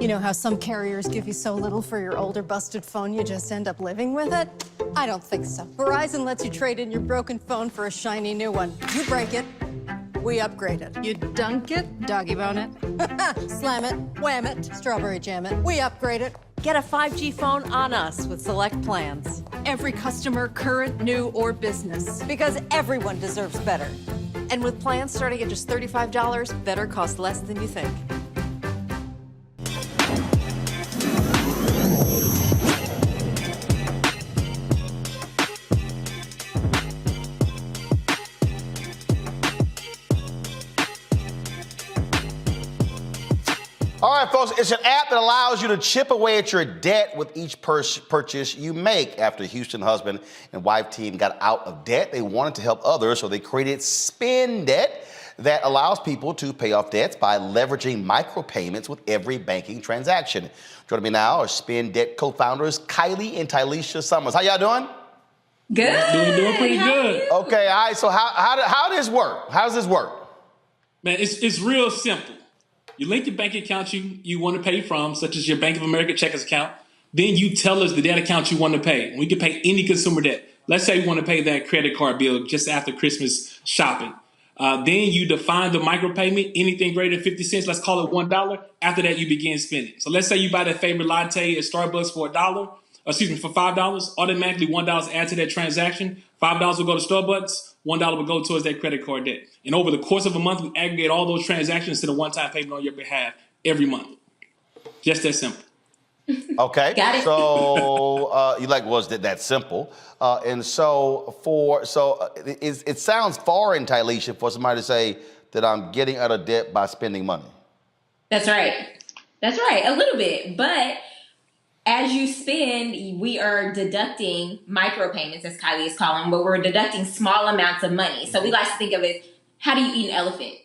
You know how some carriers give you so little for your older busted phone you just end up living with it? I don't think so. Verizon lets you trade in your broken phone for a shiny new one. You break it, we upgrade it. You dunk it, doggy bone it, slam it, wham it, strawberry jam it, we upgrade it. Get a 5G phone on us with select plans. Every customer, current, new, or business. Because everyone deserves better. And with plans starting at just $35, better costs less than you think. All right, folks, it's an app that allows you to chip away at your debt with each purchase you make. After Houston husband and wife team got out of debt, they wanted to help others, so they created SpenDebt that allows people to pay off debts by leveraging micropayments with every banking transaction. Joining me now are SpenDebt co-founders Kiley and TyLisha Summers. How y'all doing? Good. Doing pretty good. Okay, all right, so how does this work? How does this work? Man, it's real simple. You link your bank account you want to pay from, such as your Bank of America checkers account. Then you tell us the debt account you want to pay. We can pay any consumer debt. Let's say you want to pay that credit card bill just after Christmas shopping. Then you define the micropayment, anything greater than 50 cents, let's call it $1. After that, you begin spending. So let's say you buy that favorite latte at Starbucks for for $5, automatically $1 add to that transaction. $5 will go to Starbucks, $1 will go towards that credit card debt. And over the course of a month, we aggregate all those transactions to the one-time payment on your behalf every month. Just that simple. Okay. Got it. So you like, was it that simple? And so it sounds foreign, TyLisha, for somebody to say that I'm getting out of debt by spending money. That's right. A little bit. But as you spend, we are deducting micropayments, as Kiley is calling them, but we're deducting small amounts of money. So we like to think of it, how do you eat an elephant?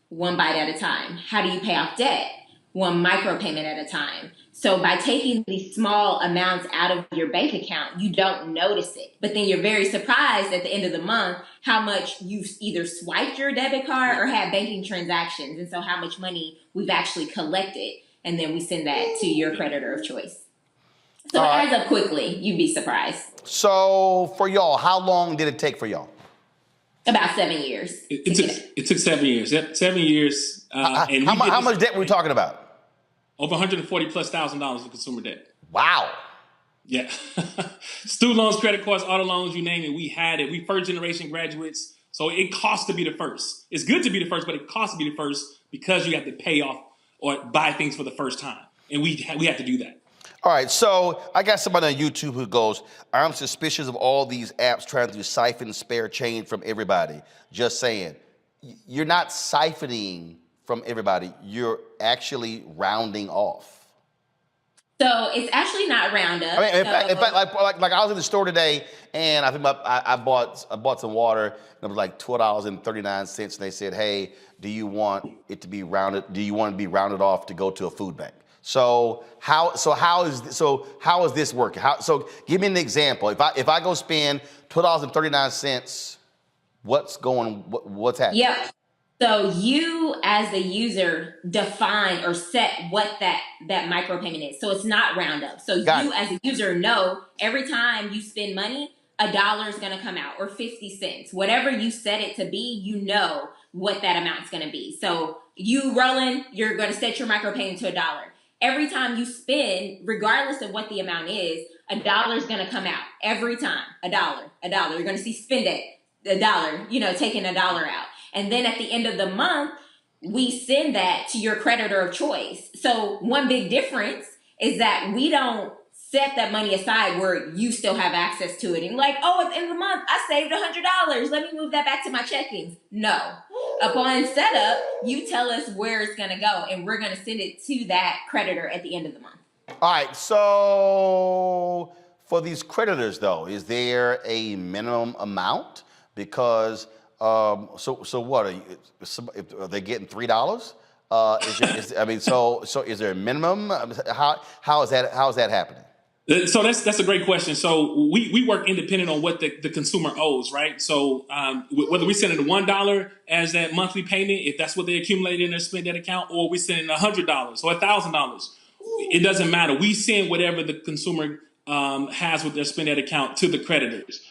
One bite at a time. How do you pay off debt? One micropayment at a time. So by taking these small amounts out of your bank account, you don't notice it. But then you're very surprised at the end of the month how much you've either swiped your debit card or had banking transactions. And so how much money we've actually collected. And then we send that to your creditor of choice. So it adds up quickly. You'd be surprised. So for y'all, how long did it take for y'all? About 7 years. It took 7 years. Yep, 7 years. And how much debt were we talking about? Over $140,000+ in consumer debt. Wow. Yeah. Student loans, credit cards, auto loans, you name it. We had it. We first generation graduates. So it costs to be the first. It's good to be the first, but it costs to be the first because you have to pay off or buy things for the first time. And we have to do that. All right, so I got somebody on YouTube who goes, I'm suspicious of all these apps trying to siphon spare change from everybody. Just saying, you're not siphoning from everybody. You're actually rounding off. So it's actually not round up. I mean, in fact, like I was in the store today, and I think I bought some water, and it was like $12.39, and they said, hey, do you want it to be rounded? Do you want to be rounded off to go to a food bank? So how is this working? So give me an example. If I go spend $12.39, what's happening? Yep. So you as the user define or set what that micropayment is. So it's not round up. So as a user know every time you spend money, $1 is going to come out or 50 cents. Whatever you set it to be, you know what that amount's going to be. So you, Roland, you're going to set your micropayment to $1. Every time you spend, regardless of what the amount is, $1 is going to come out every time. $1. You're going to see SpenDebt, $1, taking $1 out. And then at the end of the month, we send that to your creditor of choice. So one big difference is that we don't set that money aside where you still have access to it. And like, at the end of the month, I saved $100. Let me move that back to my checkings. No. Upon setup, you tell us where it's going to go, and we're going to send it to that creditor at the end of the month. All right. So for these creditors, though, is there a minimum amount? Because so what are they getting $3? Is there a minimum? How is that happening? So that's a great question. So we work independent on what the consumer owes, right? So whether we send it $1 as that monthly payment, if that's what they accumulated in their SpenDebt account, or we send it $100 or $1,000, it doesn't matter. We send whatever the consumer has with their SpenDebt account to the creditors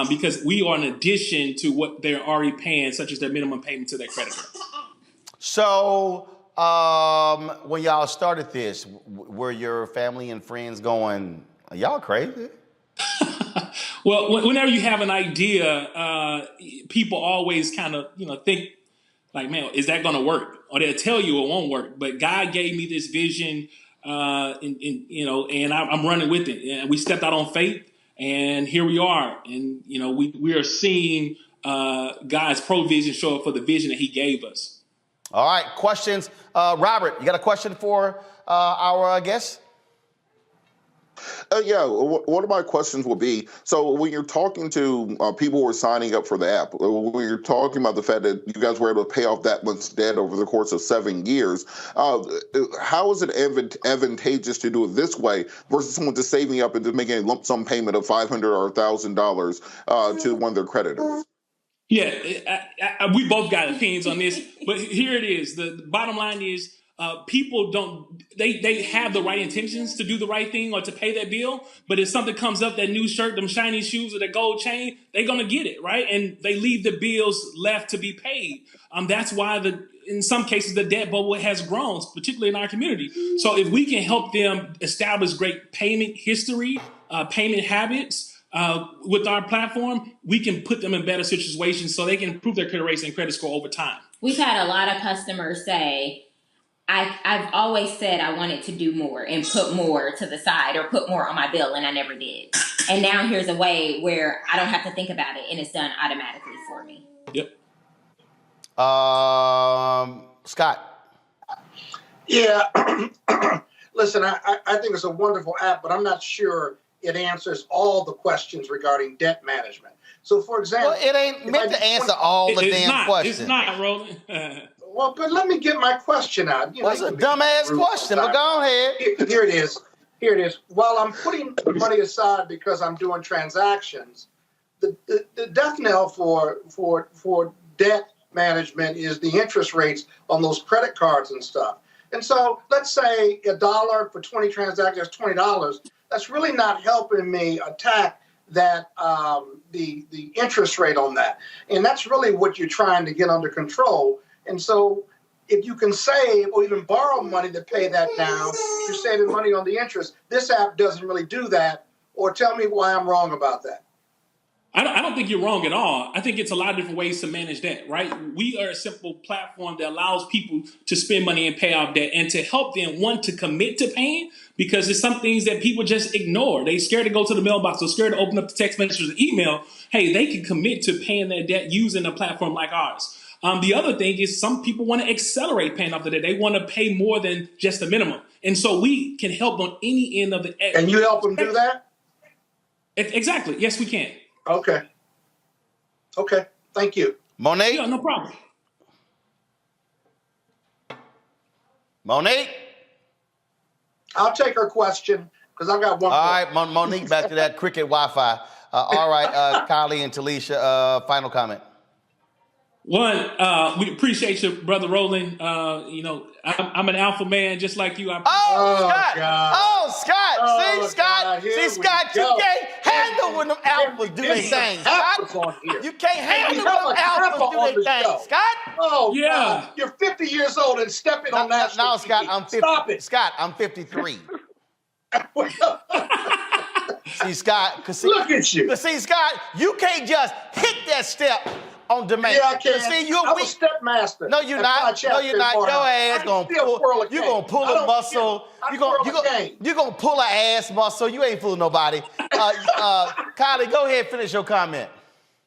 because we are in addition to what they're already paying, such as their minimum payment to their creditor. So when y'all started this, were your family and friends going, "Are y'all crazy?" Well, whenever you have an idea, people always kind of, think like, man, is that going to work? Or they'll tell you it won't work. But God gave me this vision, and I'm running with it. And we stepped out on faith, and here we are. And, we are seeing God's provision show up for the vision that he gave us. All right, questions. Robert, you got a question for our guest? Yeah, one of my questions would be, so when you're talking to people who are signing up for the app, when you're talking about the fact that you guys were able to pay off that much debt over the course of 7 years, how is it advantageous to do it this way versus someone just saving up and just making a lump sum payment of $500 or $1,000 to one of their creditors? Yeah, we both got opinions on this, but here it is. The bottom line is people they have the right intentions to do the right thing or to pay that bill, but if something comes up, that new shirt, them shiny shoes, or that gold chain, they're going to get it, right? And they leave the bills left to be paid. That's why in some cases, the debt bubble has grown, particularly in our community. So if we can help them establish great payment history, payment habits, with our platform, we can put them in better situations so they can improve their credit rating and credit score over time. We've had a lot of customers say, I've always said I wanted to do more and put more to the side or put more on my bill, and I never did. And now here's a way where I don't have to think about it, and it's done automatically for me. Yep. Scott. Yeah. Listen, I think it's a wonderful app, but I'm not sure it answers all the questions regarding debt management. So, for example, Well, it ain't meant to answer all the damn questions. It's not, Roland. Well, but let me get my question out. That's a dumbass question, but go ahead. Here it is. Here it is. While I'm putting money aside because I'm doing transactions, the death knell for debt management is the interest rates on those credit cards and stuff. And so let's say $1 for 20 transactions, $20. That's really not helping me attack that the interest rate on that. And that's really what you're trying to get under control. And so if you can save or even borrow money to pay that down, you're saving money on the interest. This app doesn't really do that. Or tell me why I'm wrong about that. I don't think you're wrong at all. I think it's a lot of different ways to manage debt, right? We are a simple platform that allows people to spend money and pay off debt and to help them, one, to commit to paying, because there's some things that people just ignore. They're scared to go to the mailbox. They're scared to open up the text messages or email. Hey, they can commit to paying their debt using a platform like ours. The other thing is some people want to accelerate paying off the debt. They want to pay more than just the minimum. And so we can help on any end of the... And you help them do that? Exactly. Yes, we can. Okay. Okay. Thank you. Monique? Yeah, no problem. Monique? I'll take her question because I've got one. All right, Monique, back to that cricket Wi-Fi. All right, Kiley and TyLisha, final comment. One, we appreciate you, Brother Roland. I'm an alpha man just like you. Scott! God. See, Scott! You can't handle when them alphas do their thing, Scott! You can't handle when them alphas do their thing, Scott! Oh, yeah. God. You're 50 years old and stepping on that. No, Scott, I'm 50. Stop it. Scott, I'm 53. See, Scott, look at you. See, Scott, you can't just hit that step on demand. Yeah, I can. See, I'm a step master. No, you're not. No, you're not. Your ass gonna pull. You're gonna pull a muscle. You're gonna pull an ass muscle. You ain't fooling nobody. Kiley, go ahead, finish your comment.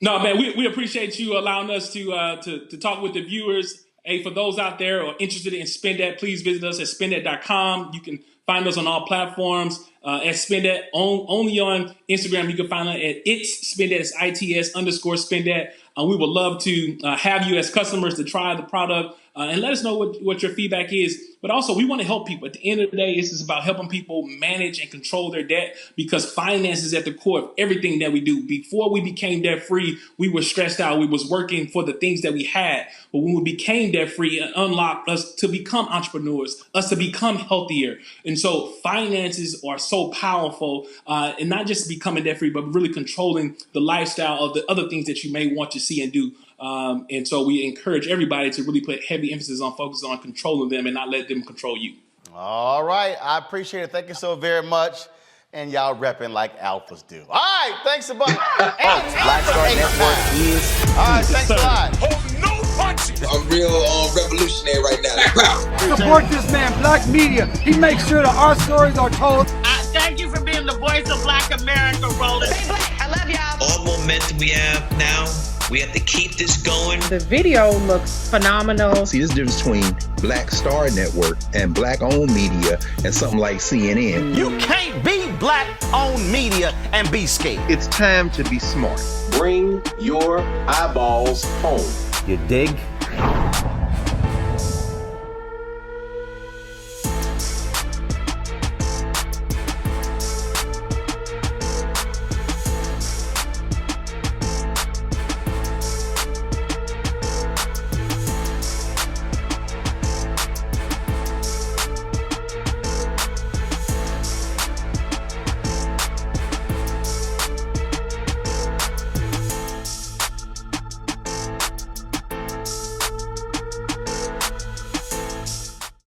No, man, we appreciate you allowing us to talk with the viewers. Hey, for those out there who are interested in SpenDebt, please visit us at SpenDebt.com. You can find us on all platforms at SpenDebt. Only on Instagram, you can find us at it's SpenDebt. It's ITS _SpenDebt. We would love to have you as customers to try the product. and let us know what your feedback is. But also, we want to help people. At the end of the day, this is about helping people manage and control their debt, because finance is at the core of everything that we do. Before we became debt free, we were stressed out. We was working for the things that we had. But when we became debt free, it unlocked us to become entrepreneurs, us to become healthier. And so finances are so powerful, and not just becoming debt free, but really controlling the lifestyle of the other things that you may want to see and do. And so we encourage everybody to really put heavy emphasis on focus on controlling them and not let them control you. All right. I appreciate it. Thank you so very much. And y'all repping like alphas do. All right. Thanks a bunch. Black Star Network is. All right. Thanks a lot. Oh, no punches. I'm real revolutionary right now. Support this man, Black Media. He makes sure that our stories are told. Thank you for being the voice of Black America, Roland. Stay black. I love y'all. All momentum we have now. We have to keep this going. The video looks phenomenal. See, there's a difference between Black Star Network and Black-owned media and something like CNN. You can't be Black-owned media and be scared. It's time to be smart. Bring your eyeballs home. You dig?